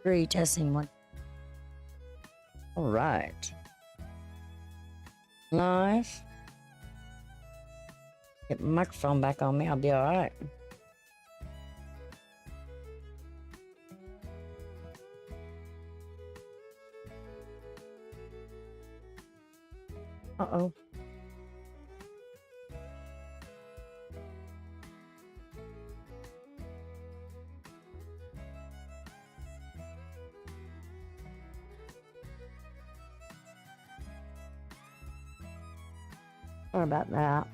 3, testing 1. All right. Nice. Get my microphone back on me. I'll be all right. Uh-oh. Sorry about that.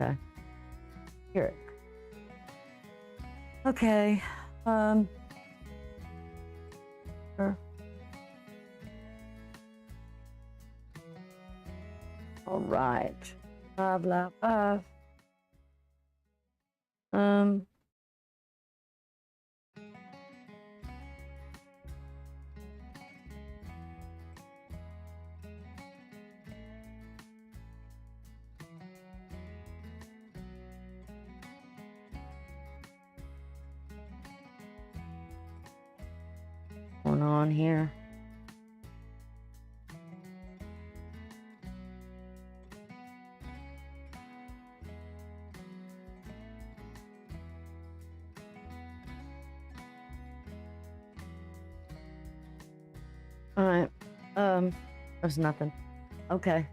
Okay. Here. Okay. Sure. All right. 5, 5. Going on here. All right. There's nothing. Okay.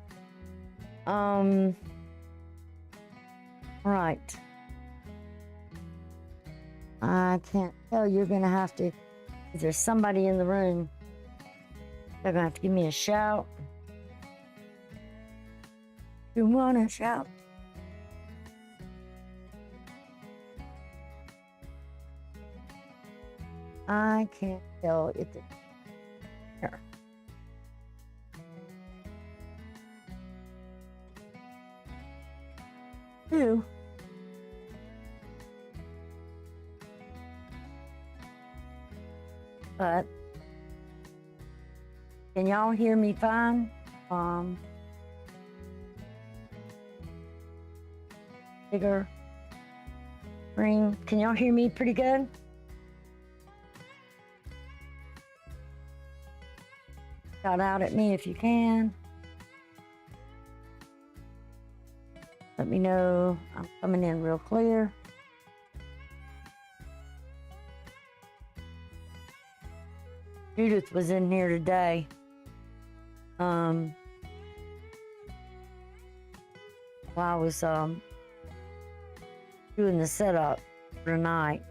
Right. I can't tell. You're gonna have to. If there's somebody in the room, they're gonna have to give me a shout. You wanna shout? I can't tell if it's here. Two. But can y'all hear me fine? Bigger ring. Can y'all hear me pretty good? Shout out at me if you can. Let me know I'm coming in real clear. Judith was in here today. While I was doing the setup for tonight.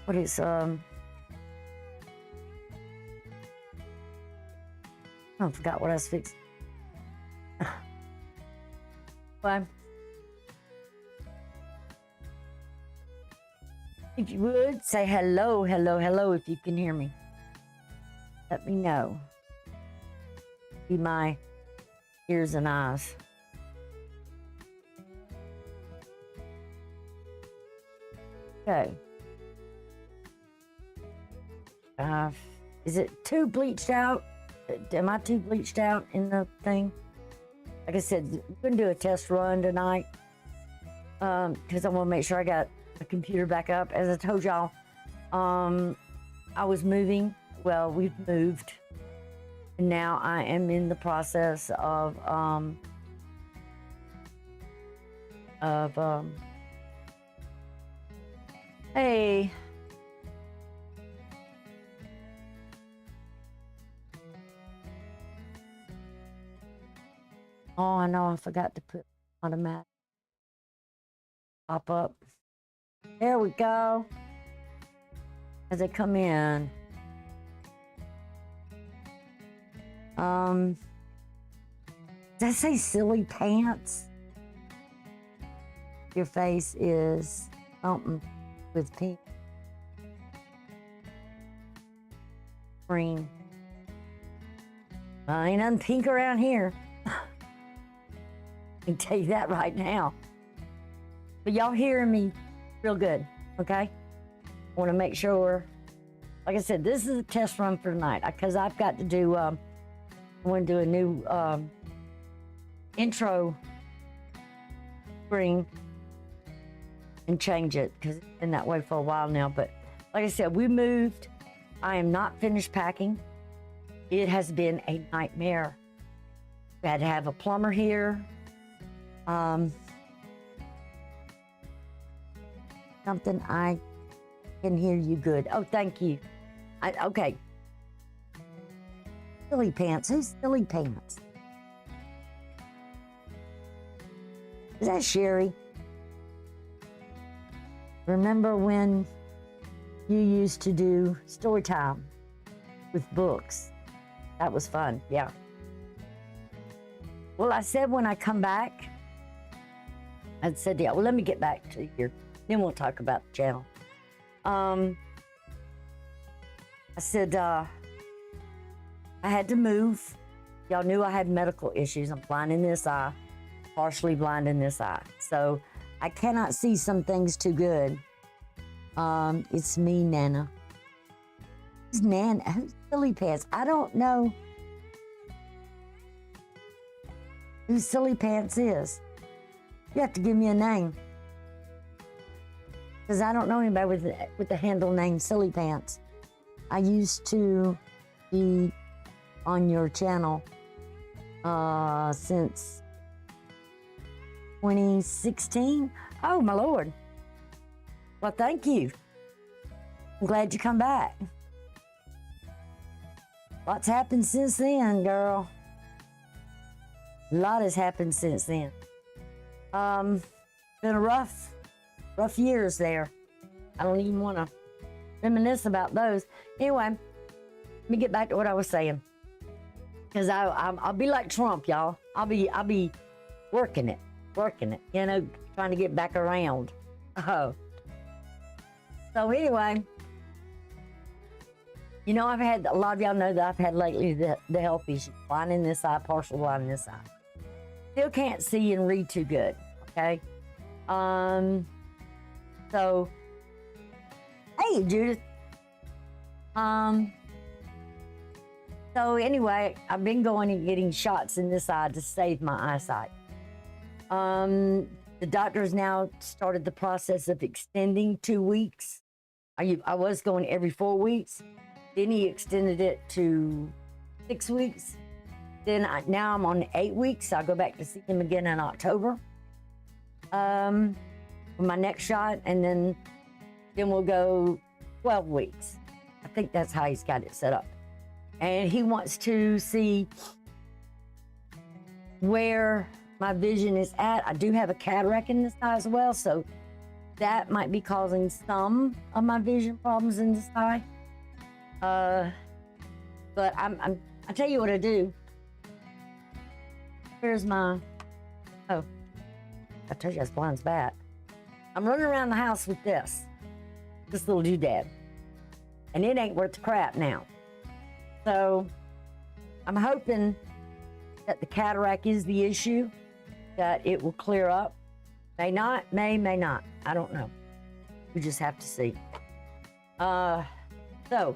What is I forgot what I was fixing. Well, if you would say hello, hello, hello if you can hear me. Let me know. Be my ears and eyes. Okay. Is it too bleached out? Am I too bleached out in the thing? Like I said, we're going to do a test run tonight because I want to make sure I got the computer back up. As I told y'all, I was moving. Well, we've moved. And now I am in the process of hey. Oh, I know I forgot to put automatic pop up. There we go. As they come in. Does that say silly pants? Your face is something with pink. Green. Ain't nothing pink around here. I can tell you that right now. But y'all hearing me real good, okay? I want to make sure, like I said, this is a test run for tonight because I've got to do, I want to do a new intro screen and change it because it's been that way for a while now. But like I said, we moved. I am not finished packing. It has been a nightmare. We had to have a plumber here. Something I can hear you good. Oh, thank you. Okay. Silly Pants. Who's Silly Pants? Is that Sherry? Remember when you used to do story time with books? That was fun, yeah. Well, I said when I come back, I said, yeah, well, let me get back to here. Then we'll talk about the channel. I said, I had to move. Y'all knew I had medical issues. I'm blind in this eye, partially blind in this eye. So I cannot see some things too good. It's me, Nana. Who's Nana? Who's Silly Pants? I don't know who Silly Pants is. You have to give me a name. Because I don't know anybody with the handle name Silly Pants. I used to be on your channel since 2016. Oh, my Lord. Well, thank you. I'm glad you come back. Lots happened since then, girl. A lot has happened since then. Been a rough years there. I don't even want to reminisce about those. Anyway, let me get back to what I was saying. Because I'll be like Trump, y'all. I'll be working it, you know, trying to get back around. Oh. So anyway, you know, I've had, a lot of y'all know that I've had lately the health issues. Blind in this eye, partial blind in this eye. Still can't see and read too good, okay? So, hey, Judith. So anyway, I've been going and getting shots in this eye to save my eyesight. The doctor's now started the process of extending 2 weeks. I was going every 4 weeks. Then he extended it to 6 weeks. Then now I'm on 8 weeks. I'll go back to see him again in October. For my next shot, and then we'll go 12 weeks. I think that's how he's got it set up. And he wants to see where my vision is at. I do have a cataract in this eye as well, so that might be causing some of my vision problems in this eye. But I tell you what I do. Here's my, oh, I told you I was blind as bat. I'm running around the house with this little doodad, and it ain't worth the crap now. So I'm hoping that the cataract is the issue, that it will clear up. May not, may not. I don't know. We just have to see. So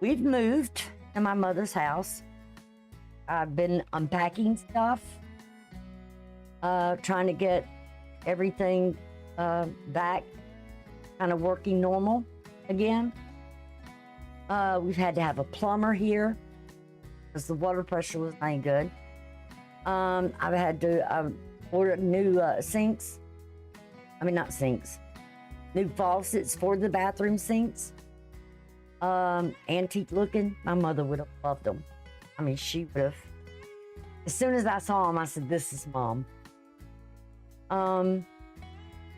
we've moved to my mother's house. I've been unpacking stuff, trying to get everything back, kind of working normal again. We've had to have a plumber here because the water pressure was not good. I've had to order new sinks. I mean, not sinks. New faucets for the bathroom sinks. Antique looking. My mother would have loved them. I mean, she would have. As soon as I saw them, I said, this is Mom. And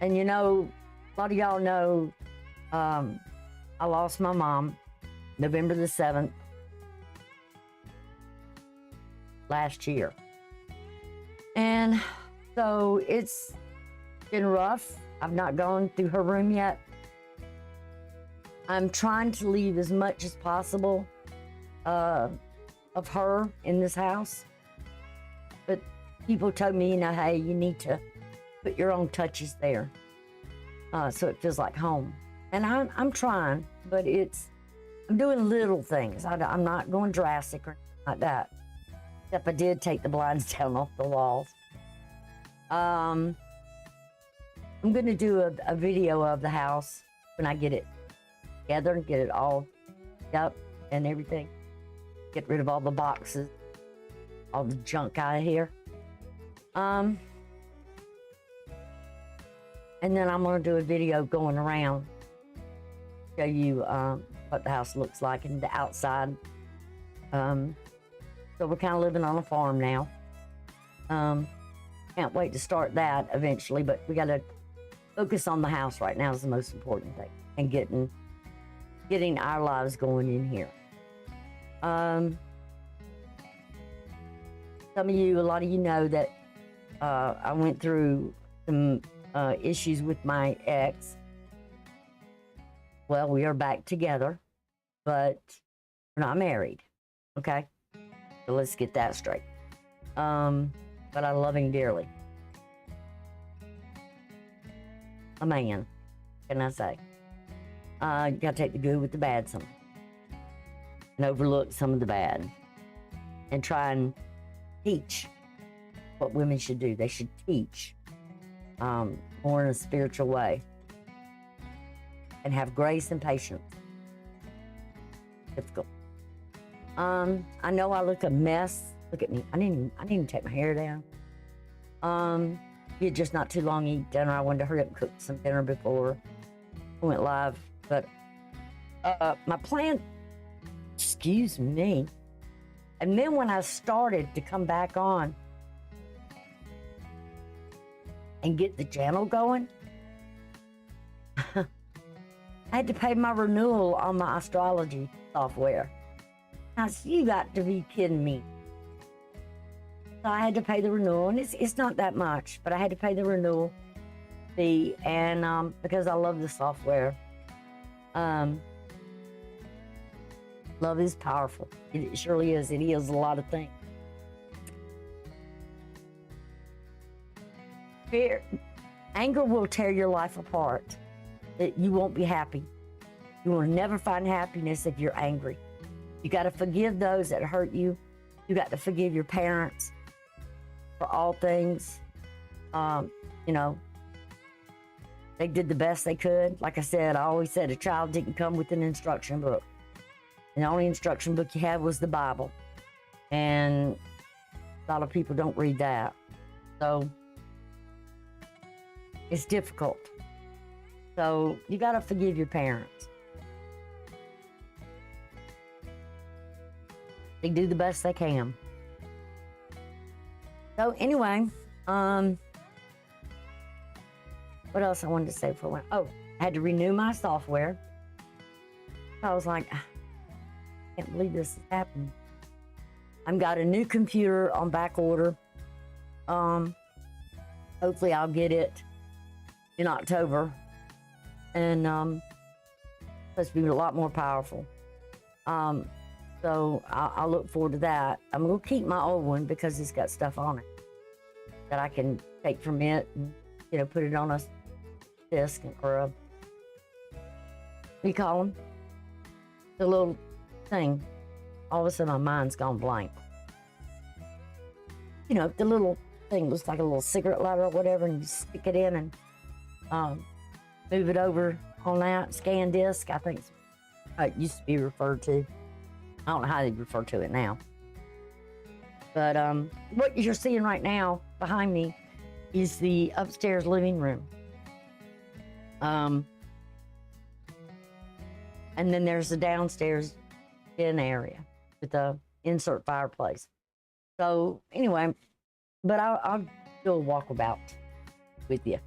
you know, a lot of y'all know, I lost my mom November the 7th last year. And so it's been rough. I've not gone through her room yet. I'm trying to leave as much as possible of her in this house. But people told me, you know, hey, you need to put your own touches there so it feels like home. And I'm trying, but I'm doing little things. I'm not going drastic or anything like that. Except I did take the blinds down off the walls. I'm going to do a video of the house when I get it together and get it all up and everything. Get rid of all the boxes, all the junk out of here. And then I'm going to do a video going around, show you what the house looks like and the outside. So we're kind of living on a farm now. Can't wait to start that eventually, but we got to focus on the house right now is the most important thing, and getting our lives going in here. Some of you, a lot of you know that I went through some issues with my ex. Well, we are back together, but we're not married. Okay, so let's get that straight. But I love him dearly. A man, can I say? You gotta take the good with the bad sometimes, and overlook some of the bad, and try and teach what women should do. They should teach more in a spiritual way, and have grace and patience. Difficult. I know I look a mess. Look at me. I didn't even take my hair down. We had just not too long eat dinner. I wanted to hurry up and cook some dinner before we went live. But my plan, excuse me. And then when I started to come back on and get the channel going, I had to pay my renewal on my astrology software. Now, you got to be kidding me. So I had to pay the renewal, and it's not that much, but I had to pay the renewal fee, and because I love the software. Love is powerful. It surely is. It heals a lot of things. Fear, anger will tear your life apart. You won't be happy. You will never find happiness if you're angry. You got to forgive those that hurt you. You got to forgive your parents for all things. You know, they did the best they could. Like I said, I always said a child didn't come with an instruction book. And the only instruction book you had was the Bible. And a lot of people don't read that. So it's difficult. So you got to forgive your parents. They do the best they can. So anyway, what else I wanted to say for a while? Oh, I had to renew my software. I was like, I can't believe this is happening. I've got a new computer on back order. Hopefully I'll get it in October. And supposed to be a lot more powerful. So I'll look forward to that. I'm going to keep my old one because it's got stuff on it that I can take from it and, you know, put it on a disc or a, what do you call them? The little thing. All of a sudden my mind's gone blank. You know, the little thing looks like a little cigarette lighter or whatever, and you stick it in and move it over on that scan disc. I think it's how it used to be referred to. I don't know how they refer to it now. But what you're seeing right now behind me is the upstairs living room. And then there's the downstairs den area with the insert fireplace. So anyway, but I'll do a walkabout with you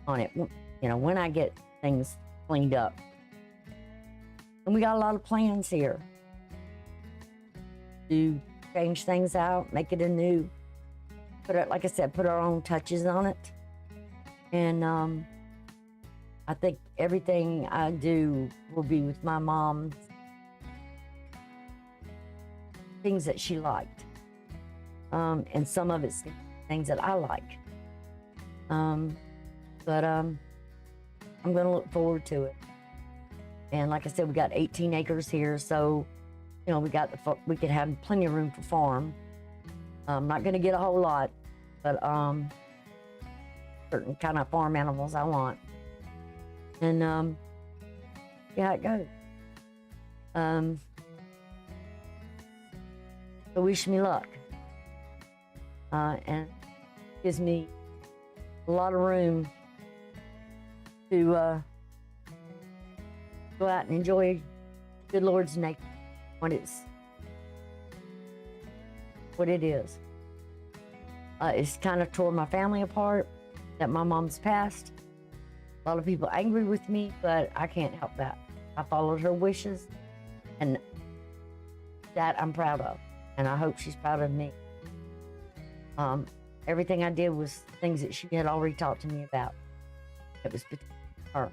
on it, you know, when I get things cleaned up. And we got a lot of plans here to change things out, make it anew. Put it, like I said, put our own touches on it. And I think everything I do will be with my mom's things that she liked. And some of it's things that I like. But I'm gonna look forward to it. And like I said, we got 18 acres here, so you know we could have plenty of room for farm. I'm not going to get a whole lot, but certain kind of farm animals I want. And yeah, it goes. So wish me luck. And gives me a lot of room to go out and enjoy good Lord's nature when it's what it is. It's kind of tore my family apart that my mom's passed. A lot of people angry with me, but I can't help that. I followed her wishes, and that I'm proud of, and I hope she's proud of me. Everything I did was things that she had already talked to me about. It was between her.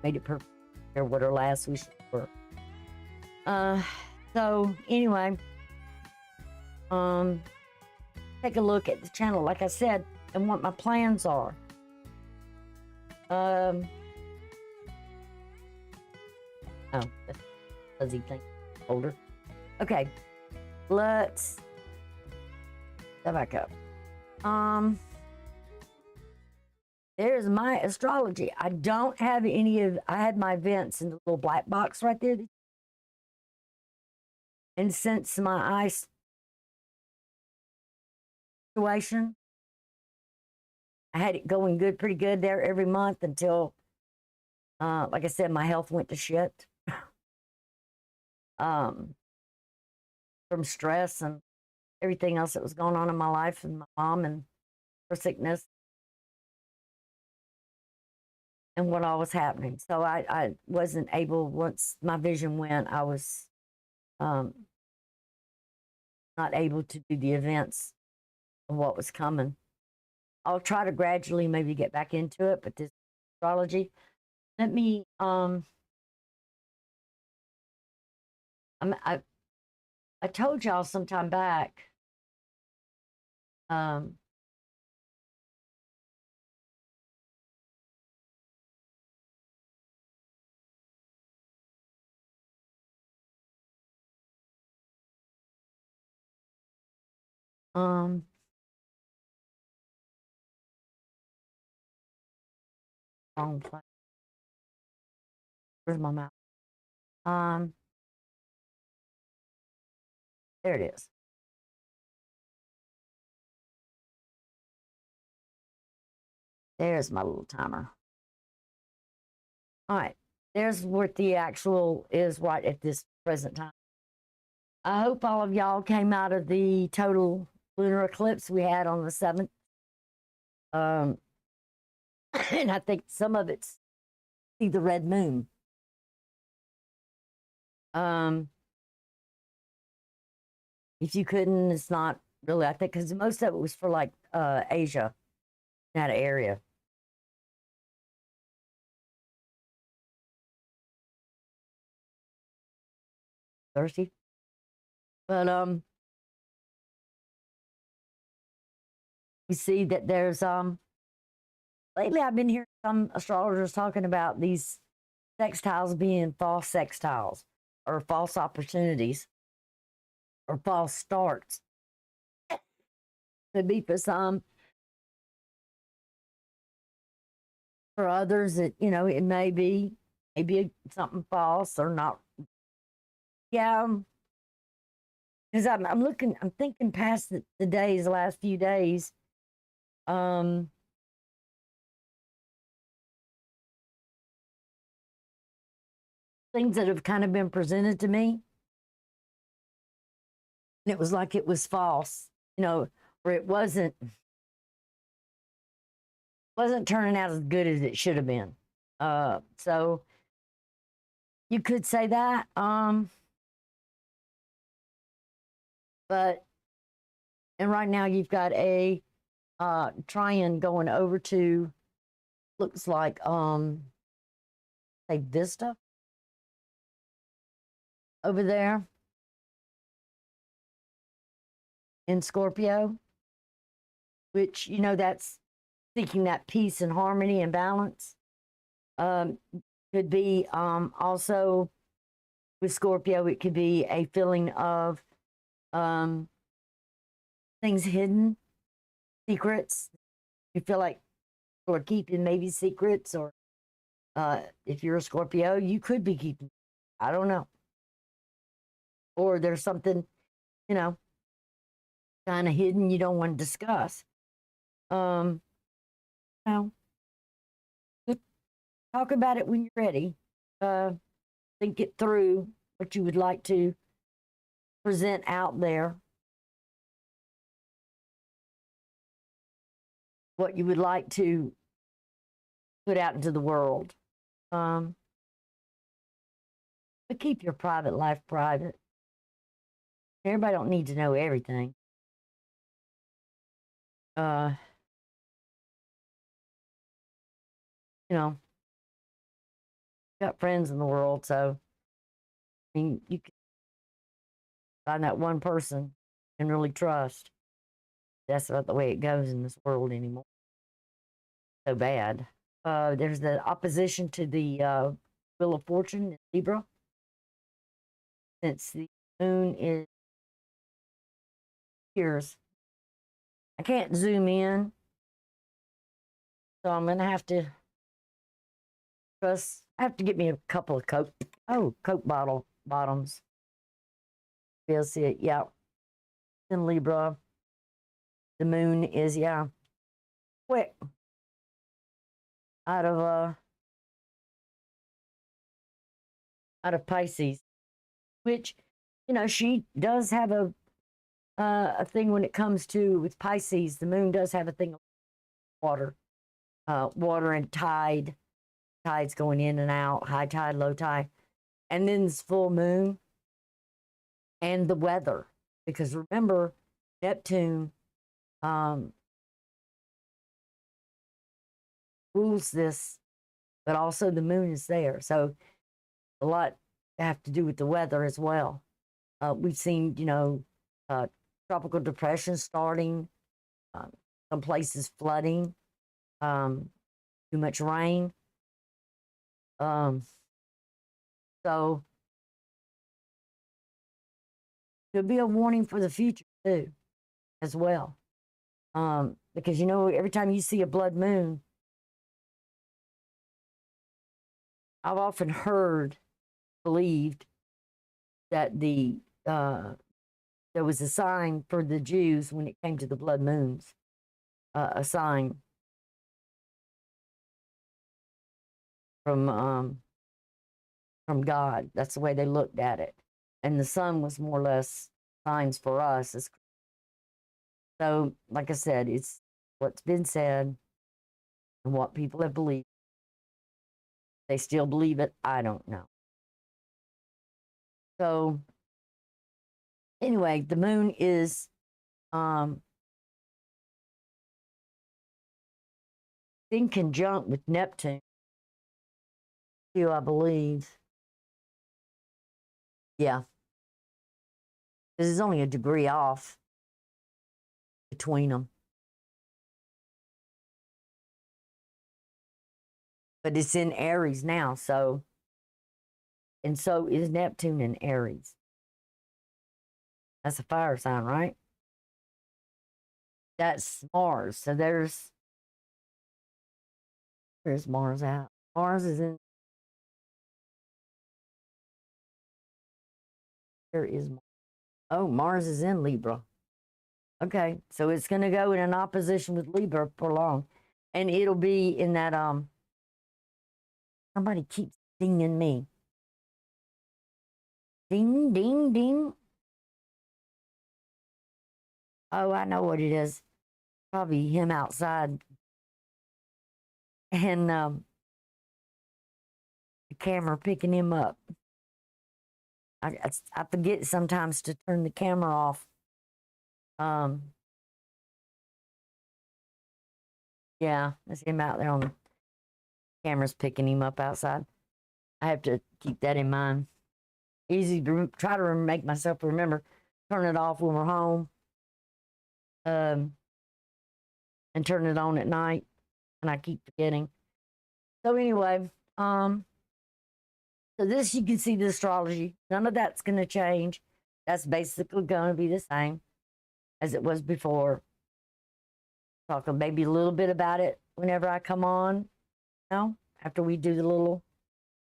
Made it perfect, or what her last wishes were. So anyway, take a look at the channel, like I said, and what my plans are. Oh, that's a fuzzy thing. Older. Okay, let's go back up. There's my astrology. I don't have any of, I had my events in the little black box right there. And since my eye situation, I had it going good, pretty good there every month until, like I said, my health went to shit. From stress and everything else that was going on in my life, and my mom and her sickness and what all was happening. So I wasn't able, once my vision went, I was not able to do the events of what was coming. I'll try to gradually maybe get back into it, but this astrology, let me, I told y'all sometime back, wrong place. Where's my mouth? There it is. There's my little timer. All right, there's what the actual is right at this present time. I hope all of y'all came out of the total lunar eclipse we had on the 7th. And I think some of it's see the red moon. If you couldn't, it's not really, I think, because most of it was for like Asia, that area. Thirsty. But you see that there's lately I've been hearing some astrologers talking about these sextiles being false sextiles or false opportunities or false starts. Could be for some. For others, it, you know, it may be something false or not. Yeah, because I'm looking, I'm thinking past the days, the last few days. Things that have kind of been presented to me, and it was like it was false, you know, or it wasn't turning out as good as it should have been. So you could say that. But and right now you've got a trine going over to, looks like say Vista over there in Scorpio, which, you know, that's seeking that peace and harmony and balance. Could be also with Scorpio, it could be a feeling of Um, things hidden, secrets. You feel like people are keeping maybe secrets, or if you're a Scorpio, you could be keeping. I don't know. Or there's something, you know, kind of hidden you don't want to discuss. Um, you know, talk about it when you're ready. Think it through what you would like to present out there, what you would like to put out into the world. But keep your private life private. Everybody don't need to know everything. Uh, you know, got friends in the world, so I mean, you can find that one person and really trust. That's not the way it goes in this world anymore. So bad. There's the opposition to the Wheel of Fortune in Libra. Since the moon is here's I can't zoom in, so I'm gonna have to trust. I have to get me a couple of Coke bottoms. You'll see it, yeah. In Libra, the moon is quick out of Pisces, which she does have a thing when it comes to with Pisces. The moon does have a thing of water, water and tide. Tides going in and out, high tide, low tide, and then this full moon and the weather. Because remember, Neptune rules this, but also the moon is there. So a lot have to do with the weather as well. We've seen, tropical depression starting, some places flooding, too much rain. So could be a warning for the future too, as well. Because every time you see a blood moon, I've often heard, believed that there was a sign for the Jews when it came to the blood moons, a sign from God. That's the way they looked at it, and the sun was more or less signs for us. So, like I said, it's what's been said and what people have believed. They still believe it. I don't know. So, anyway, the moon is in conjunct with Neptune, too, I believe. Yeah. This is only a degree off between them. But it's in Aries now, and so is Neptune in Aries. That's a fire sign, right? That's Mars. So where's Mars at? Mars is in, where is Mars? Oh, Mars is in Libra. Okay, so it's going to go in an opposition with Libra for long. And it'll be in that, somebody keeps dinging me. Ding, ding, ding. Oh, I know what it is. Probably him outside. And the camera picking him up. I forget sometimes to turn the camera off. Yeah, that's him out there on the camera's picking him up outside. I have to keep that in mind. Easy to try to make myself remember. Turn it off when we're home. And turn it on at night. And I keep forgetting. So anyway, so this you can see the astrology. None of that's gonna change. That's basically going to be the same as it was before. Talk maybe a little bit about it whenever I come on, after we do the little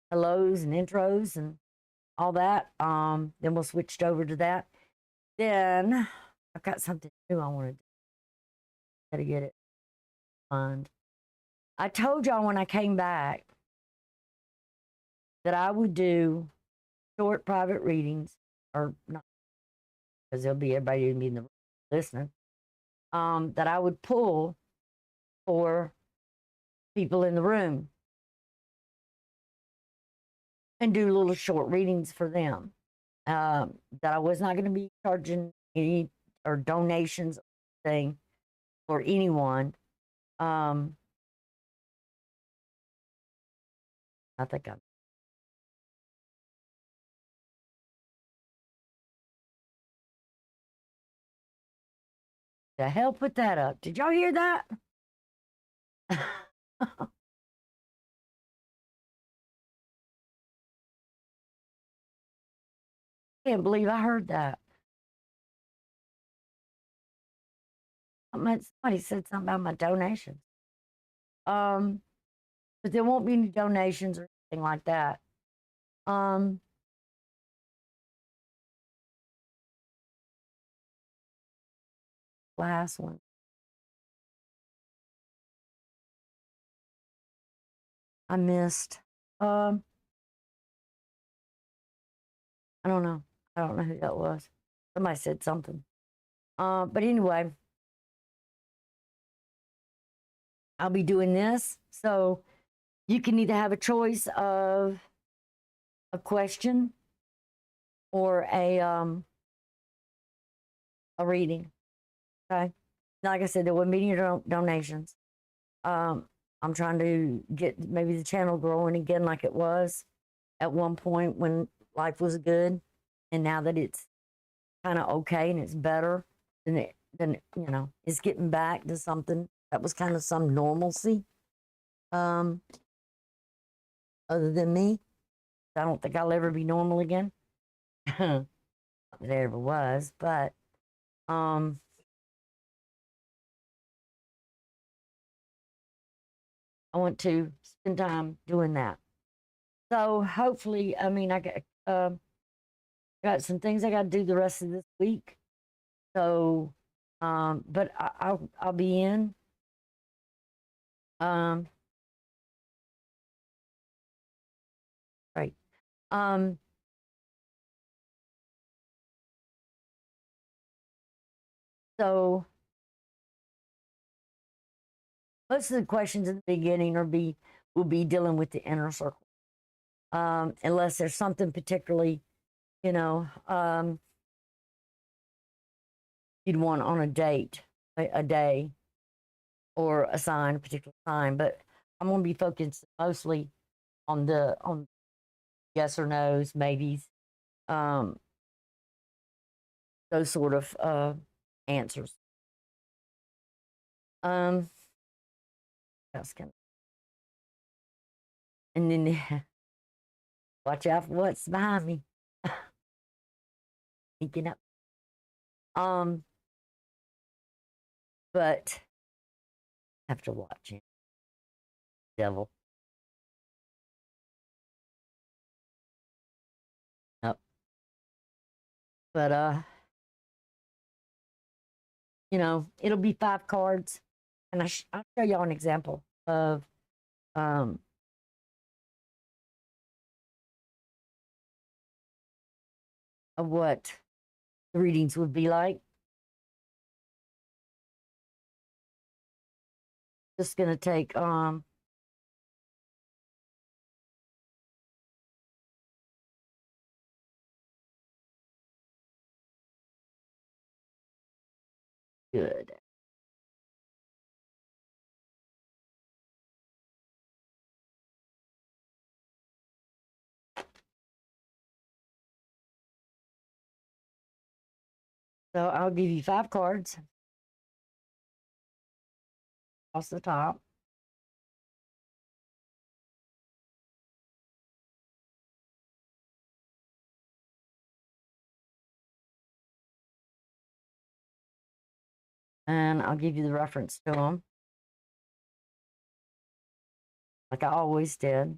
hellos and intros and all that. Then we'll switch over to that. Then I've got something new I want to do. Gotta get it fun. I told y'all when I came back that I would do short private readings, or not, because there'll be everybody in the room listening. That I would pull for people in the room and do little short readings for them. That I was not going to be charging any or donations thing for anyone. I think I'm. The hell put that up? Did y'all hear that? Can't believe I heard that. Somebody said something about my donations. But there won't be any donations or anything like that. Last one. I missed. I don't know. I don't know who that was. Somebody said something. But anyway, I'll be doing this. So you can either have a choice of a question or a reading. Okay. Like I said, there wouldn't be any donations. I'm trying to get maybe the channel growing again like it was at one point when life was good, and now that it's kind of okay and it's better, then it's getting back to something that was kind of some normalcy. Other than me, I don't think I'll ever be normal again. Not that I ever was, but I want to spend time doing that. So hopefully, I mean, I got some things I got to do the rest of this week. So, but I'll be in. Right. So most of the questions in the beginning will be dealing with the inner circle. Unless there's something particularly, you'd want on a date, a day, or a sign, a particular sign. But I'm going to be focused mostly on yes or no's, maybes, those sort of answers. Else can, and then watch out for what's behind me. Sneaking up. But I have to watch him. Devil. Yep. But it'll be 5 cards, and I'll show y'all an example of what the readings would be like. Just gonna take good. So I'll give you 5 cards across the top. And I'll give you the reference to them, like I always did.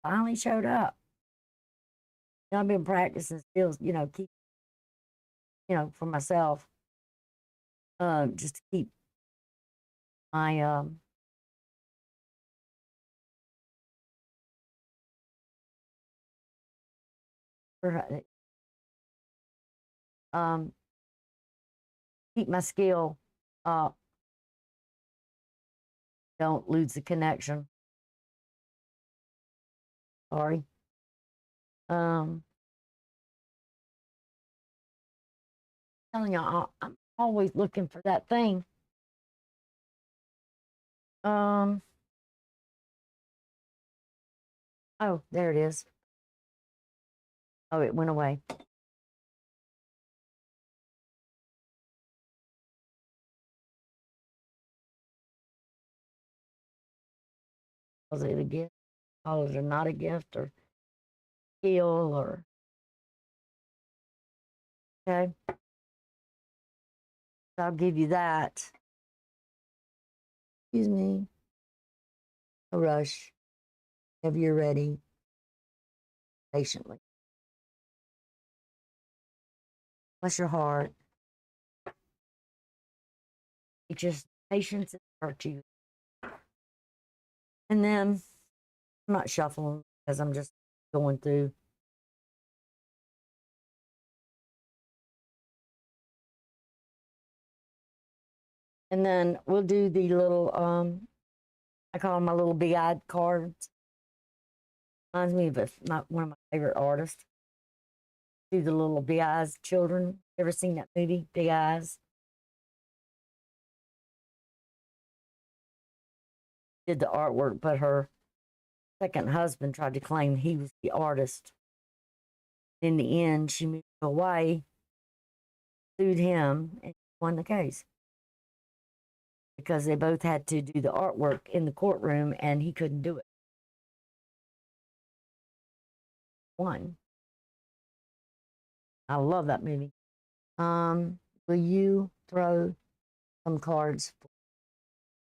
Finally showed up. I've been practicing skills, keep, for myself, just to keep my um keep my skill up. Don't lose the connection. Sorry. Telling y'all, I'm always looking for that thing. Oh, there it is. Oh, it went away. Was it a gift? Oh, is it not a gift or skill or okay? So I'll give you that. Excuse me. No rush. Whenever you're ready, patiently. Bless your heart. It's just patience and virtue. And then I'm not shuffling because I'm just going through. And then we'll do the little I call them my little big-eyed cards. Reminds me of one of my favorite artists. Do the little big eyes children. Ever seen that movie, Big Eyes? Did the artwork, but her second husband tried to claim he was the artist. In the end, she moved to Hawaii, sued him, and won the case because they both had to do the artwork in the courtroom, and he couldn't do it. Won. I love that movie. Will you throw some cards?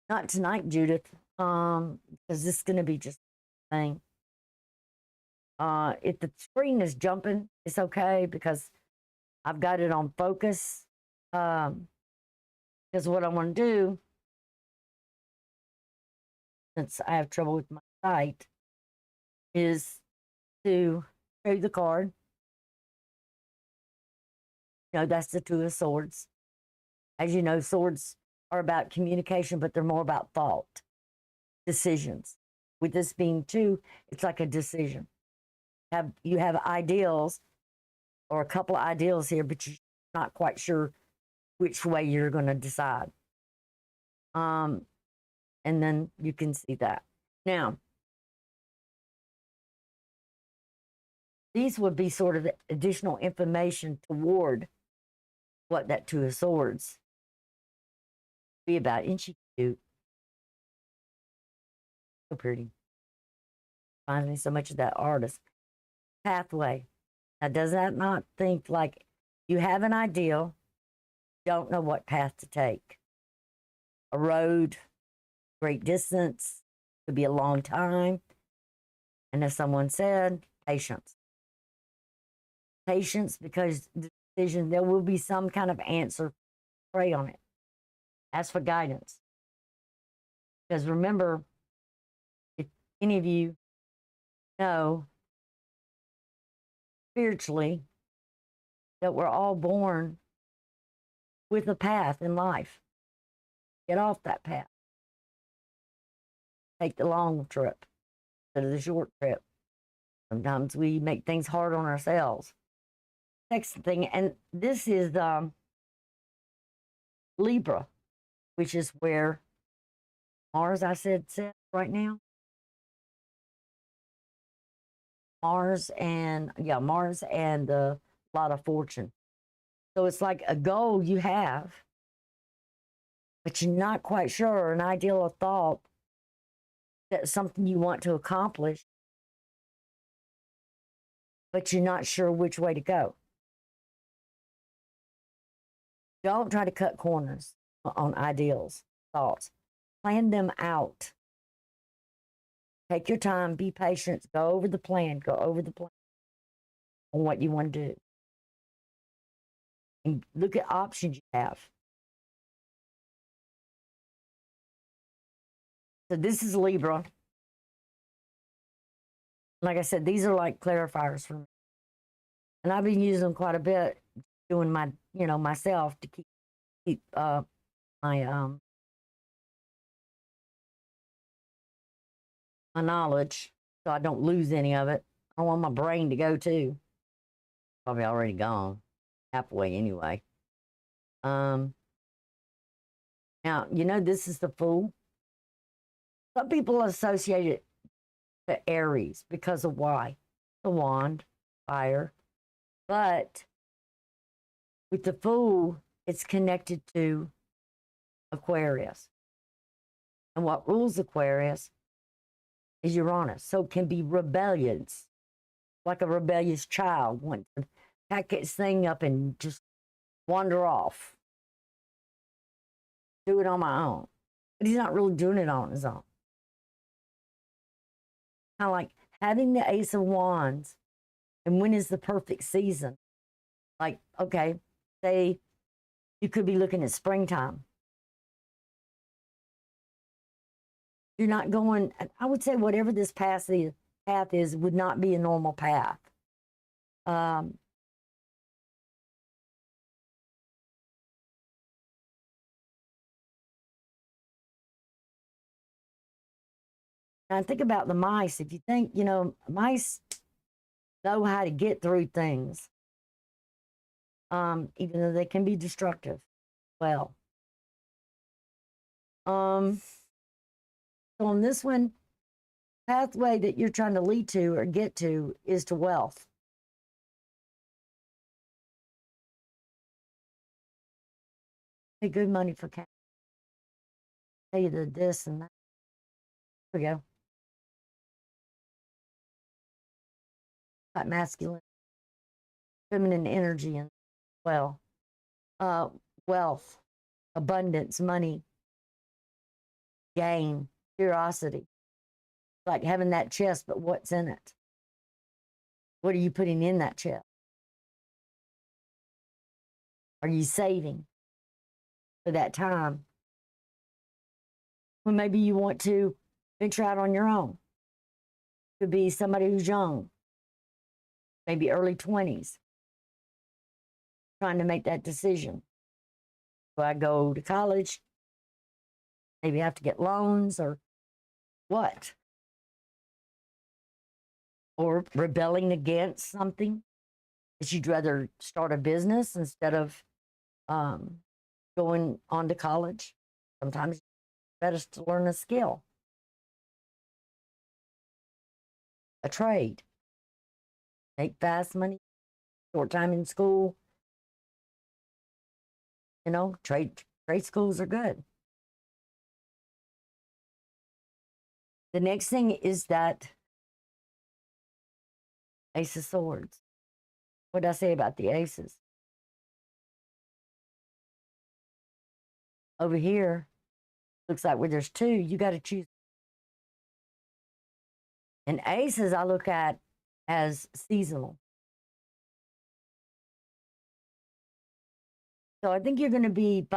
Not tonight, Judith. Because this is going to be just a thing. If the screen is jumping, it's okay because I've got it on focus. Because what I want to do, since I have trouble with my sight, is to show you the card. That's the Two of Swords. As you know, swords are about communication, but they're more about thought, decisions. With this being two, it's like a decision. You have ideals or a couple of ideals here, but you're not quite sure which way you're going to decide. And then you can see that. Now, these would be sort of additional information toward what that Two of Swords be about. Isn't she cute? So pretty. Reminds me so much of that artist. Pathway. Now, does that not think like you have an ideal, don't know what path to take? A road, great distance, could be a long time. And as someone said, patience. Patience, because the decision, there will be some kind of answer. Pray on it. Ask for guidance. Because remember, if any of you know spiritually that we're all born with a path in life, get off that path. Take the long trip instead of the short trip. Sometimes we make things hard on ourselves. Next thing, and this is Libra, which is where Mars, I said right now. Mars and the lot of fortune. So it's like a goal you have, but you're not quite sure, an ideal or thought that's something you want to accomplish, but you're not sure which way to go. Don't try to cut corners. on ideals, thoughts. Plan them out. Take your time, be patient, go over the plan on what you want to do. And look at options you have. So this is Libra. Like I said, these are like clarifiers for me. And I've been using them quite a bit, doing my, myself to keep my my knowledge so I don't lose any of it. I want my brain to go too. Probably already gone. Halfway anyway. Now, this is the Fool. Some people associate it to Aries because of why? The wand, fire. But with the Fool, it's connected to Aquarius. And what rules Aquarius is Uranus. So it can be rebellious, like a rebellious child wants to pack its thing up and just wander off. Do it on my own. But he's not really doing it on his own. Kind of like having the Ace of Wands, and when is the perfect season? Like, okay, say you could be looking at springtime. You're not going, I would say whatever this path is would not be a normal path. And think about the mice. If you think, mice know how to get through things, even though they can be destructive. Well, so on this one, pathway that you're trying to lead to or get to is to wealth. Pay good money for cash. Pay the this and that. There we go. Got masculine, feminine energy, and wealth, abundance, money, gain, curiosity. Like having that chest, but what's in it? What are you putting in that chest? Are you saving for that time? Well, maybe you want to venture out on your own. Could be somebody who's young, maybe early 20s, trying to make that decision. Do I go to college? Maybe I have to get loans or what? Or rebelling against something that you'd rather start a business instead of going on to college. Sometimes it's better to learn a skill, a trade, make fast money, short time in school. Trade schools are good. The next thing is that Ace of Swords. What did I say about the aces? Over here, looks like where there's two, you got to choose. And aces I look at as seasonal. So I think you're going to be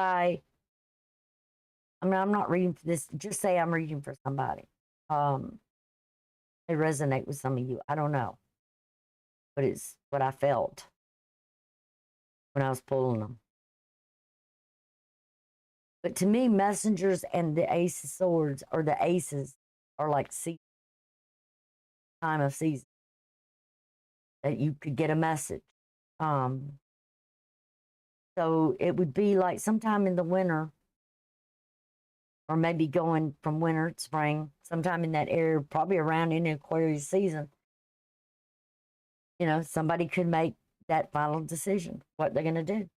I'm not reading for this. Just say I'm reading for somebody. They resonate with some of you. I don't know. But it's what I felt when I was pulling them. But to me, messengers and the Ace of Swords, or the aces, are like time of season. That you could get a message. So it would be like sometime in the winter, or maybe going from winter to spring, sometime in that area, probably around in the Aquarius season. Somebody could make that final decision, what they're going to do.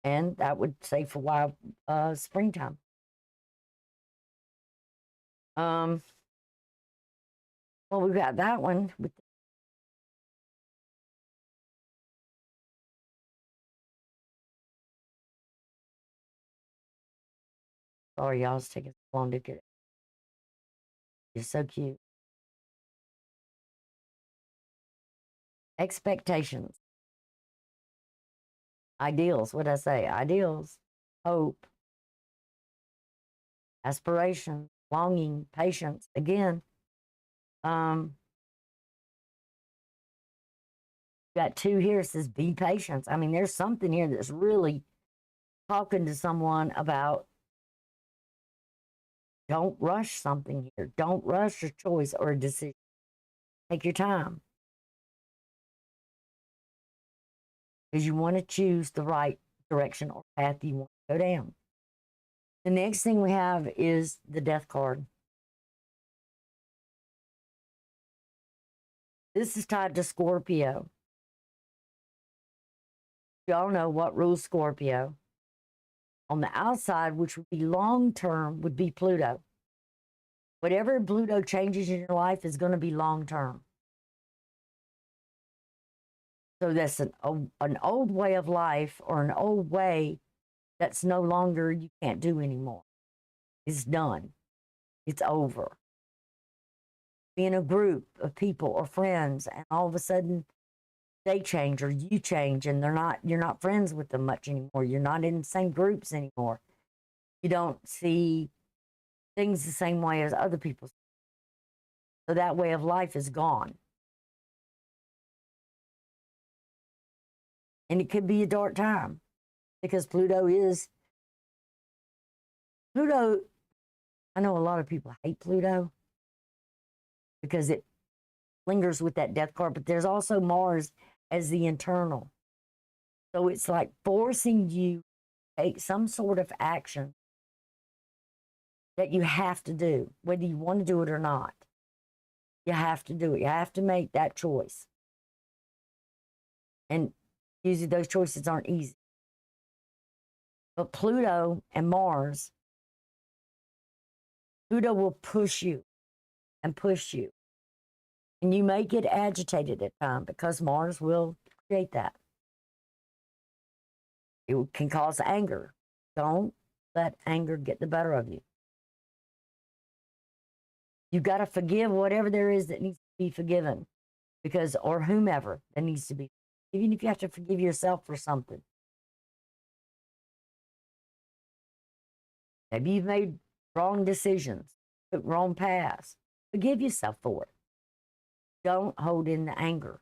And that would say for a while, springtime. Well, we've got that one with Sorry, y'all, it's taking so long to get it. You're so cute. Expectations. Ideals. What did I say? Ideals. Hope. Aspiration. Longing. Patience. Again. Got two here. It says be patient. I mean, there's something here that's really talking to someone about don't rush something here. Don't rush a choice or a decision. Take your time. Because you want to choose the right direction or path you want to go down. The next thing we have is the death card. This is tied to Scorpio. Y'all know what rules Scorpio. On the outside, which would be long term, would be Pluto. Whatever Pluto changes in your life is going to be long term. So that's an old way of life or an old way that's no longer, you can't do anymore. It's done. It's over. Be in a group of people or friends, and all of a sudden they change or you change, and you're not friends with them much anymore. You're not in the same groups anymore. You don't see things the same way as other people. So that way of life is gone. And it could be a dark time because Pluto, I know a lot of people hate Pluto because it lingers with that death card, but there's also Mars as the internal. So it's like forcing you to take some sort of action that you have to do, whether you want to do it or not. You have to do it. You have to make that choice. And usually those choices aren't easy. But Pluto and Mars, Pluto will push you and push you. And you may get agitated at times because Mars will create that. It can cause anger. Don't let anger get the better of you. You've got to forgive whatever there is that needs to be forgiven, because, or whomever that needs to be, even if you have to forgive yourself for something. Maybe you've made wrong decisions, took wrong paths. Forgive yourself for it. Don't hold in the anger.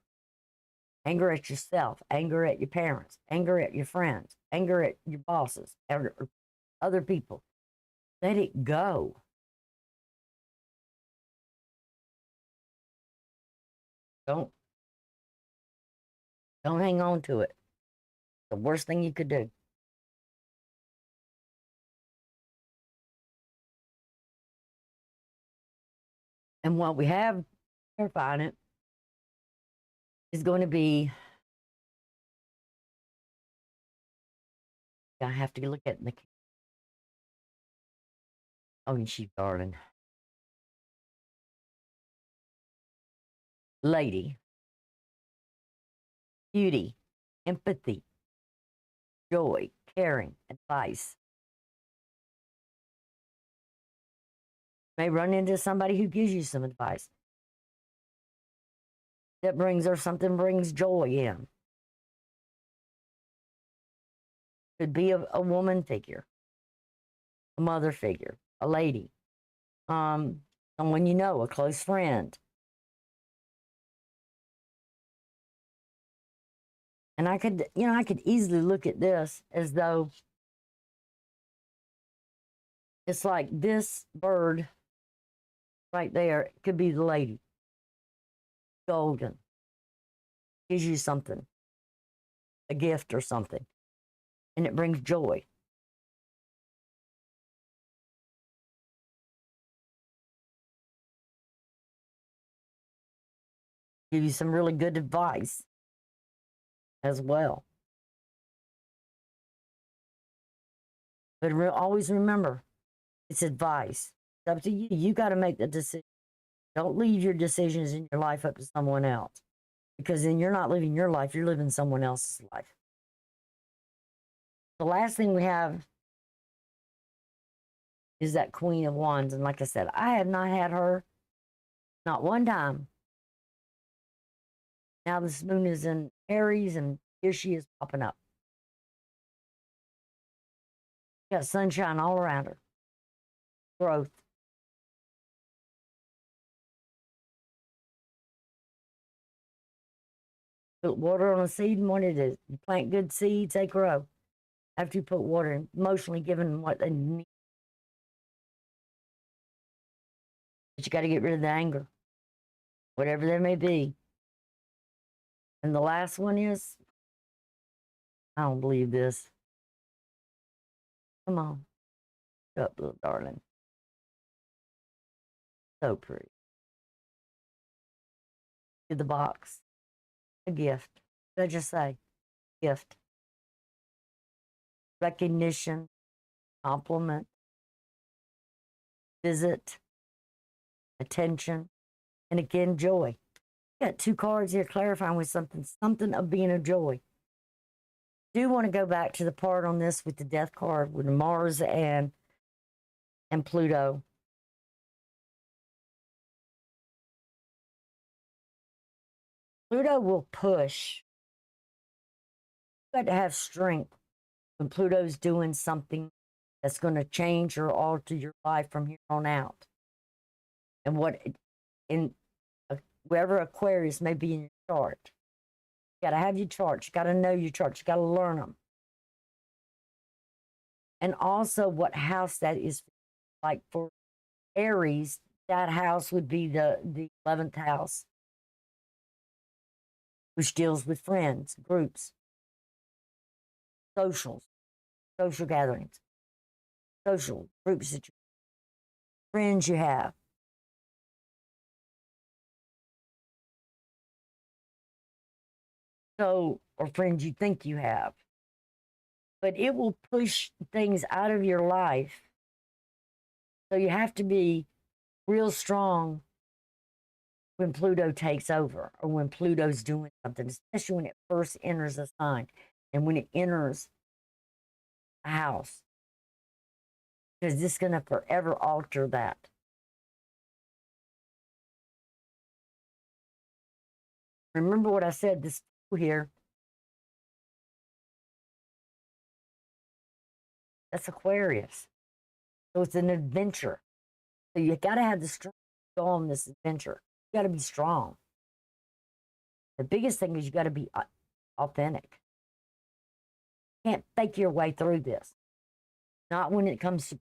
Anger at yourself, anger at your parents, anger at your friends, anger at your bosses, or other people. Let it go. Don't hang on to it. The worst thing you could do. And what we have clarifying it is going to be, I have to look at the, oh, sheep darling. Lady, beauty, empathy, joy, caring, advice. May run into somebody who gives you some advice that brings, or something brings joy in. Could be a woman figure, a mother figure, a lady, someone you know, a close friend. And I could easily look at this as though it's like this bird right there. It could be the lady. Golden. Gives you something, a gift or something, and it brings joy. Give you some really good advice as well. But always remember, it's advice. It's up to you. You got to make the decision. Don't leave your decisions in your life up to someone else, because then you're not living your life, you're living someone else's life. The last thing we have is that Queen of Wands. And like I said, I have not had her, not one time. Now this moon is in Aries, and here she is popping up. Got sunshine all around her. Growth. Put water on a seed, and what it is. You plant good seeds, they grow. After you put water in, emotionally giving them what they need. But you got to get rid of the anger, whatever there may be. And the last one is, I don't believe this. Come on. Up, little darling. So pretty. To the box. A gift. What did I just say? Gift. Recognition. Compliment. Visit. Attention. And again, joy. Got two cards here clarifying with something of being a joy. Do want to go back to the part on this with the death card with Mars and Pluto. Pluto will push. You got to have strength when Pluto's doing something that's going to change or alter your life from here on out. And what in wherever Aquarius may be in your chart, you got to have your charts. You got to know your charts. You got to learn them. And also what house that is. Like for Aries, that house would be the 11th house, which deals with friends, groups, socials, social gatherings, social groups that friends you have. So, or friends you think you have. But it will push things out of your life. So you have to be real strong when Pluto takes over or when Pluto's doing something, especially when it first enters a sign and when it enters a house. Because this is going to forever alter that. Remember what I said, this here, that's Aquarius. So it's an adventure. So you got to have the strength to go on this adventure. You got to be strong. The biggest thing is you got to be authentic. You can't fake your way through this. Not when it comes to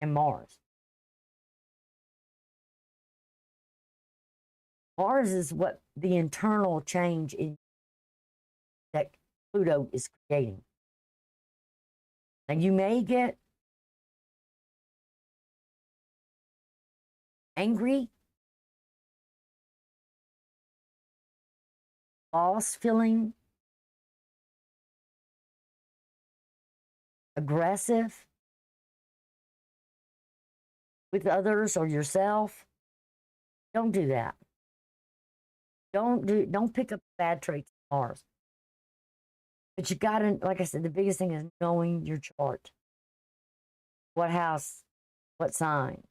Mars. Mars is what the internal change in that Pluto is creating. And you may get angry, lost feeling, aggressive with others or yourself. Don't do that. Don't pick up bad traits of Mars. But you gotta, like I said, the biggest thing is knowing your chart. What house, what sign,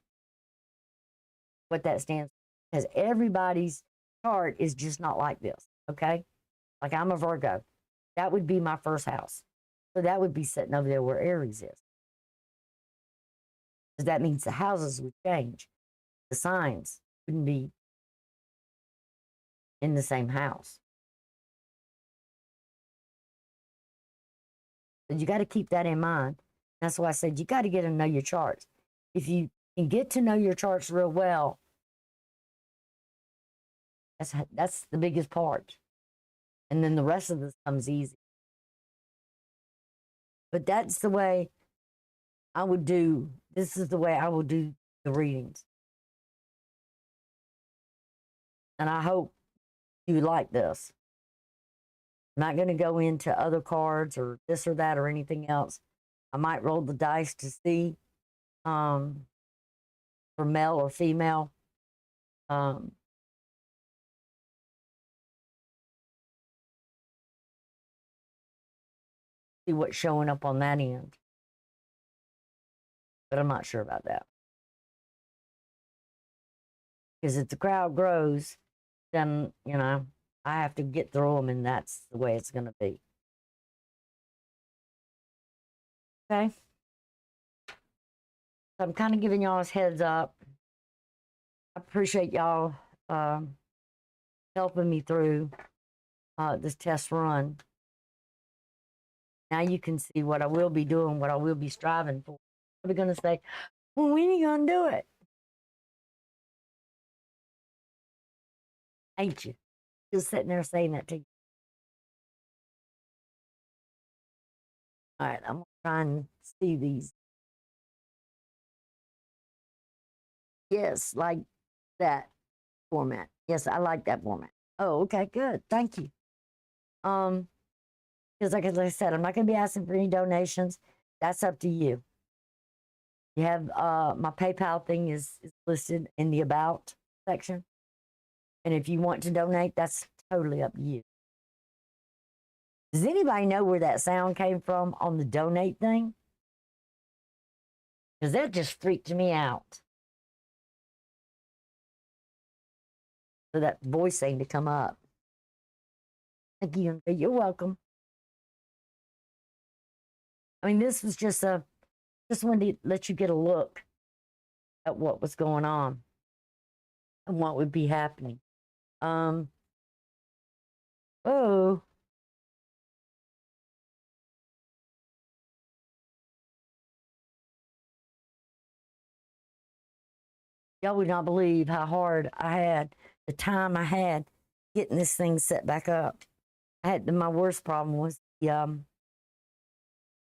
what that stands for. Because everybody's chart is just not like this, okay? Like I'm a Virgo. That would be my first house. So that would be sitting over there where Aries is. Because that means the houses would change. The signs wouldn't be in the same house. So you got to keep that in mind. That's why I said you got to get to know your charts. If you can get to know your charts real well, that's the biggest part. And then the rest of this comes easy. But that's the way I would do, this is the way I will do the readings. And I hope you like this. I'm not going to go into other cards or this or that or anything else. I might roll the dice to see for male or female. See what's showing up on that end. but I'm not sure about that. Because if the crowd grows, then, you know, I have to get through them, and that's the way it's going to be. Okay? So I'm kind of giving y'all a heads up. I appreciate y'all helping me through this test run. Now you can see what I will be doing, what I will be striving for. I'm going to say, well, when are you going to do it? Ain't you? Just sitting there saying that to you. All right, I'm going to try and see these. Yes, like that format. Yes, I like that format. Oh, okay, good. Thank you. Because like I said, I'm not going to be asking for any donations. That's up to you. You have my PayPal thing is listed in the About section. And if you want to donate, that's totally up to you. Does anybody know where that sound came from on the donate thing? Because that just freaked me out. For that voice thing to come up. Thank you. You're welcome. I mean, this was just wanted to let you get a look at what was going on and what would be happening. Oh. Y'all would not believe how hard I had, the time I had getting this thing set back up. My worst problem was the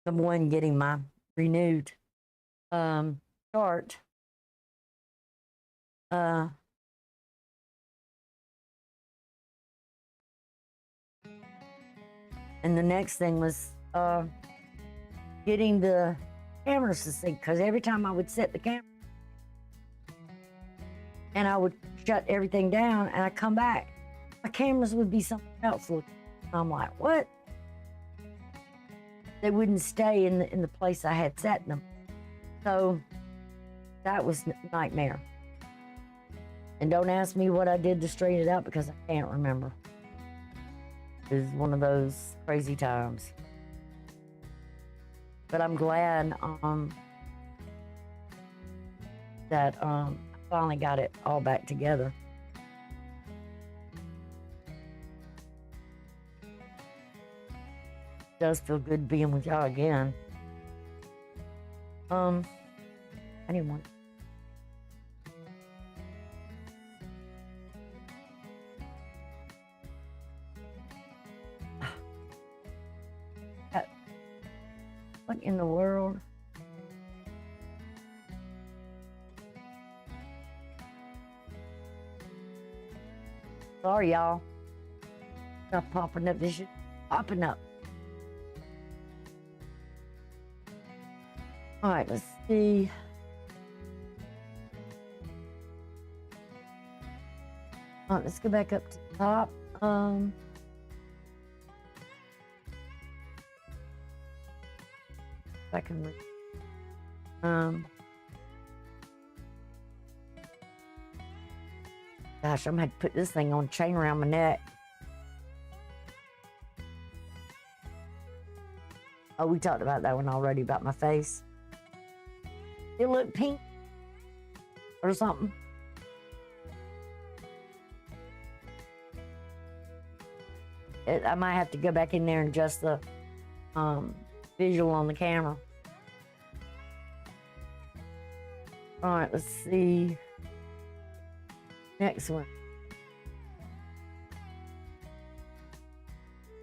one getting my renewed chart. And the next thing was getting the cameras to sync, because every time I would set the camera and I would shut everything down and I come back, my cameras would be something else looking. I'm like, what? They wouldn't stay in the place I had set them. So that was a nightmare. And don't ask me what I did to straighten it out, because I can't remember. It was one of those crazy times. But I'm glad that I finally got it all back together. It does feel good being with y'all again. Anyone? What in the world? Sorry, y'all. Not popping up. This shit popping up. All right, let's see. All right, let's go back up to the top. If I can read. Gosh, I'm gonna have to put this thing on chain around my neck. Oh, we talked about that one already, about my face. It looked pink or something. I might have to go back in there and adjust the visual on the camera. All right, let's see. Next one.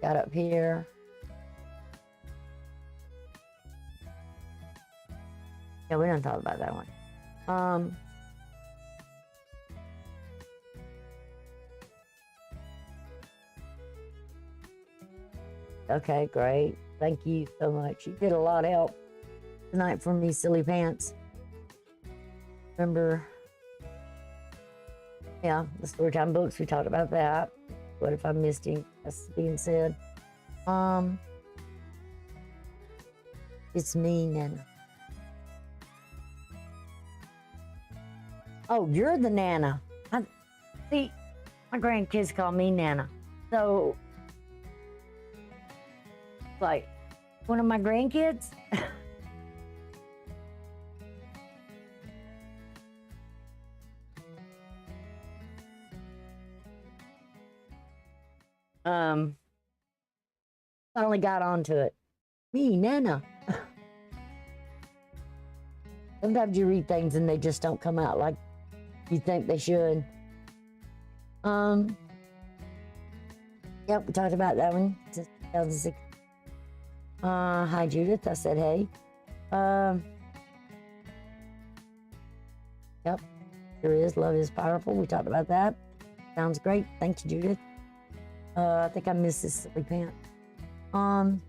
Got up here. Yeah, we didn't talk about that one. Okay, great. Thank you so much. You did a lot of help tonight for me, silly pants. Remember, yeah, the storytime books, we talked about that. What if I missed him? That's being said. It's me, Nana. Oh, you're the Nana. See, my grandkids call me Nana. So, like, one of my grandkids. Finally got onto it. Me, Nana. Sometimes you read things and they just don't come out like you think they should. Yep, we talked about that one since 2006. Hi Judith, I said hey. Yep, there is. Love is powerful. We talked about that. Sounds great. Thank you, Judith. I think I missed this silly pant. Can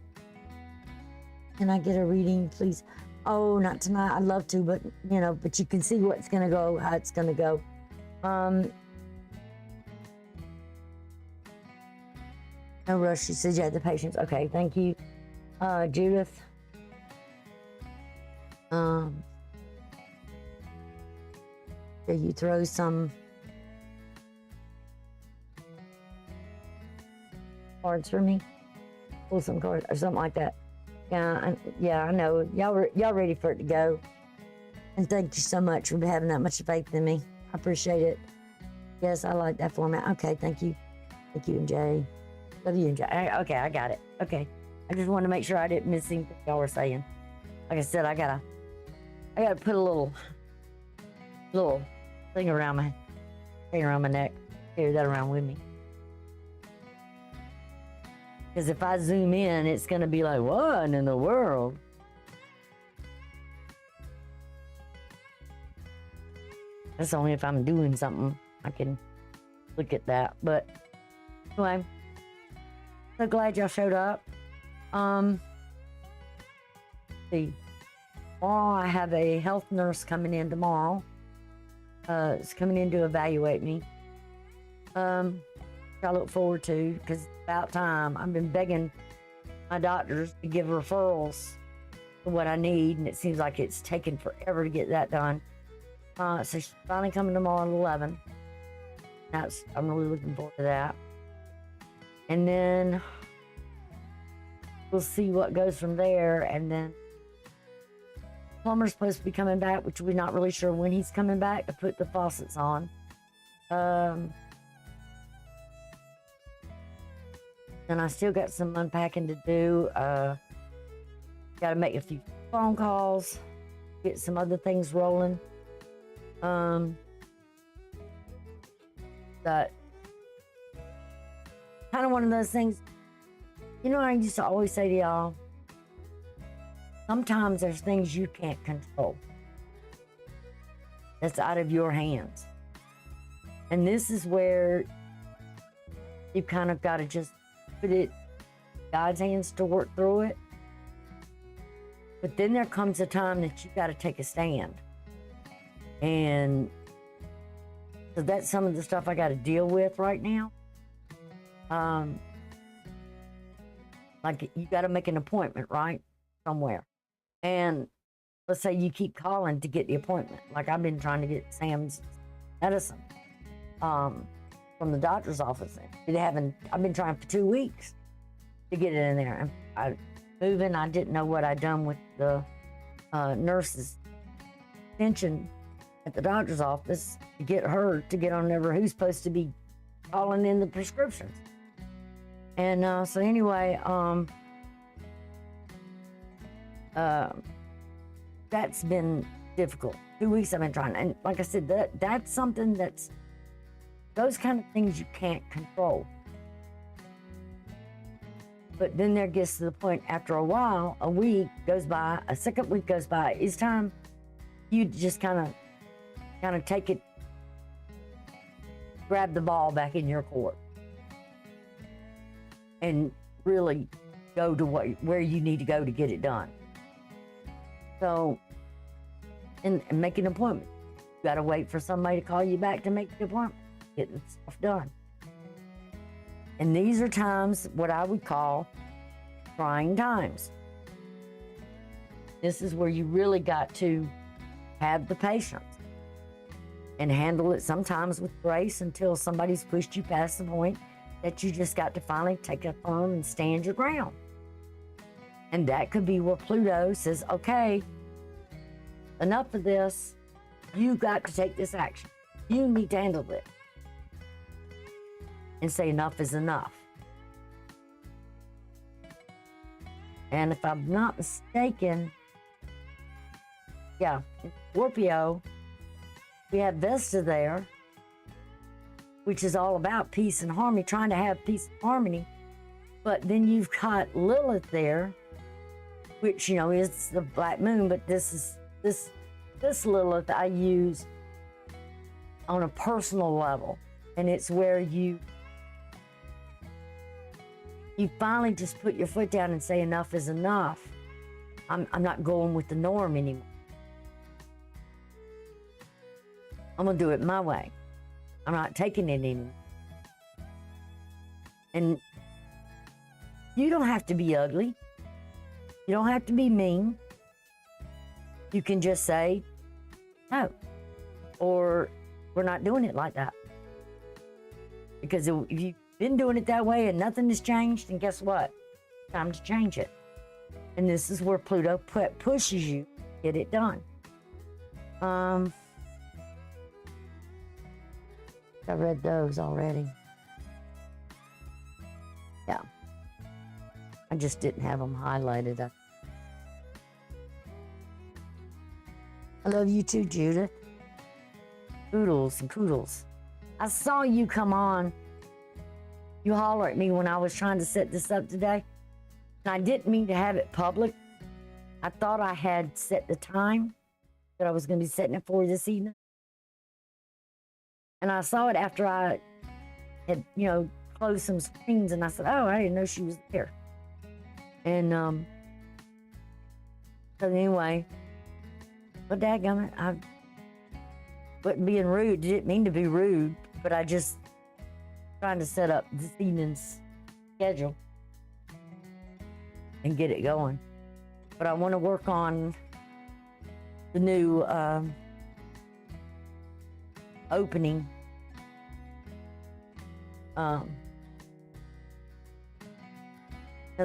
I get a reading, please? Oh, not tonight. I'd love to, but but you can see what's gonna go, how it's gonna go. No rush. She says you had the patience. Okay, thank you, Judith. Do you throw some cards for me? Pull some cards or something like that. Yeah, I know. Y'all ready for it to go. And thank you so much for having that much faith in me. I appreciate it. Yes, I like that format. Okay, thank you. Thank you, and Jay. Love you, and Jay. Okay, I got it. Okay. I just wanted to make sure I didn't miss anything y'all were saying. Like I said, I gotta put a little thing around my neck. Carry that around with me. Because if I zoom in, it's going to be like, what in the world? That's only if I'm doing something I can look at that. But anyway, so glad y'all showed up. See, tomorrow I have a health nurse coming in tomorrow. It's coming in to evaluate me. I look forward to, because it's about time. I've been begging my doctors to give referrals for what I need, and it seems like it's taken forever to get that done. So she's finally coming tomorrow at 11. I'm really looking forward to that. And then we'll see what goes from there. And then plumber's supposed to be coming back, which we're not really sure when he's coming back to put the faucets on. And I still got some unpacking to do. Got to make a few phone calls, get some other things rolling. But kind of one of those things, I used to always say to y'all, sometimes there's things you can't control. That's out of your hands. And this is where you kind of got to just put it in God's hands to work through it. But then there comes a time that you got to take a stand. And so that's some of the stuff I got to deal with right now. Like you got to make an appointment, right? Somewhere. And let's say you keep calling to get the appointment. Like I've been trying to get Sam's medicine from the doctor's office. I've been trying for 2 weeks to get it in there. And I didn't know what I'd done with the nurse's extension at the doctor's office to get her to get on there who's supposed to be calling in the prescriptions. And so anyway, that's been difficult. 2 weeks I've been trying. And like I said, that's something those kind of things you can't control. But then there gets to the point after a while, a week goes by, a second week goes by. It's time you just kind of take it, grab the ball back in your court and really go to where you need to go to get it done. So, and make an appointment. You got to wait for somebody to call you back to make the appointment, get the stuff done. And these are times what I would call trying times. This is where you really got to have the patience and handle it sometimes with grace until somebody's pushed you past the point that you just got to finally take a firm and stand your ground. And that could be where Pluto says, okay, enough of this. You got to take this action. You need to handle it. And say enough is enough. And if I'm not mistaken, yeah, in Scorpio, we have Vesta there, which is all about peace and harmony, trying to have peace and harmony. But then you've got Lilith there, which, you know, is the black moon, but this Lilith I use on a personal level. And it's where you finally just put your foot down and say enough is enough. I'm not going with the norm anymore. I'm gonna do it my way. I'm not taking it anymore. And you don't have to be ugly. You don't have to be mean. You can just say no, or we're not doing it like that. Because if you've been doing it that way and nothing has changed, then guess what? Time to change it. And this is where Pluto pushes you to get it done. I read those already. Yeah. I just didn't have them highlighted. I love you too, Judith. Oodles and poodles. I saw you come on. You holler at me when I was trying to set this up today. And I didn't mean to have it public. I thought I had set the time that I was going to be setting it for this evening. And I saw it after I had, you know, closed some screens, and I said, oh, I didn't know she was there. And so anyway, but dadgummit, I wasn't being rude. Didn't mean to be rude, but I just trying to set up this evening's schedule and get it going. But I want to work on the new opening. Because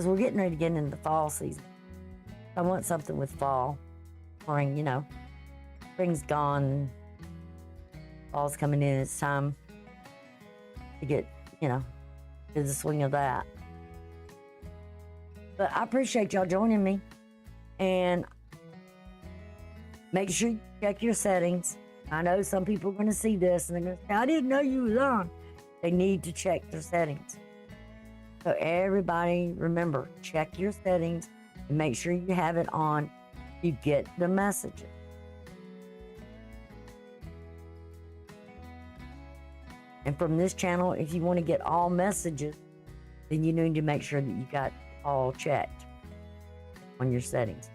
we're getting ready to get into the fall season. I want something with fall. Spring, you know. Spring's gone. Fall's coming in. It's time to get, you know, to the swing of that. But I appreciate y'all joining me. And make sure you check your settings. I know some people are going to see this and they're going to say, I didn't know you was on. They need to check their settings. So everybody, remember, check your settings and make sure you have it on. You get the messages. And from this channel, if you want to get all messages, then you need to make sure that you got all checked on your settings.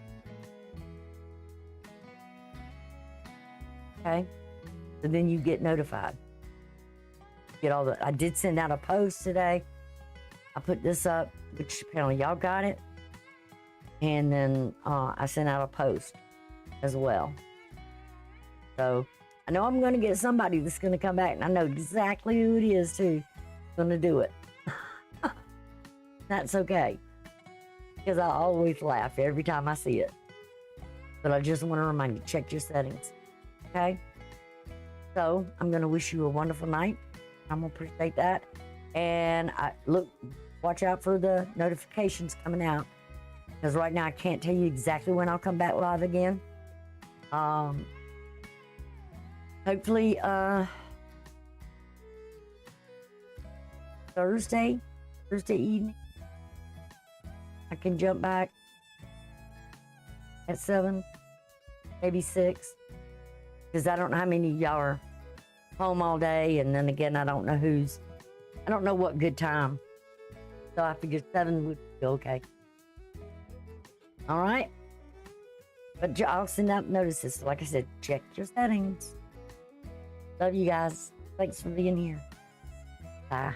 Okay? So then you get notified. Get all the, I did send out a post today. I put this up, which apparently y'all got it. And then I sent out a post as well. So I know I'm going to get somebody that's going to come back, and I know exactly who it is too. Going to do it. That's okay, because I always laugh every time I see it. But I just want to remind you, check your settings. Okay? So I'm going to wish you a wonderful night. I'm going to appreciate that. And watch out for the notifications coming out. Because right now I can't tell you exactly when I'll come back live again. Hopefully Thursday evening, I can jump back at 7, maybe 6. Because I don't know how many of y'all are home all day. And then again, I don't know what good time. So I figured 7 would be okay. All right. But I'll send out notices. So like I said, check your settings. Love you guys. Thanks for being here. Bye.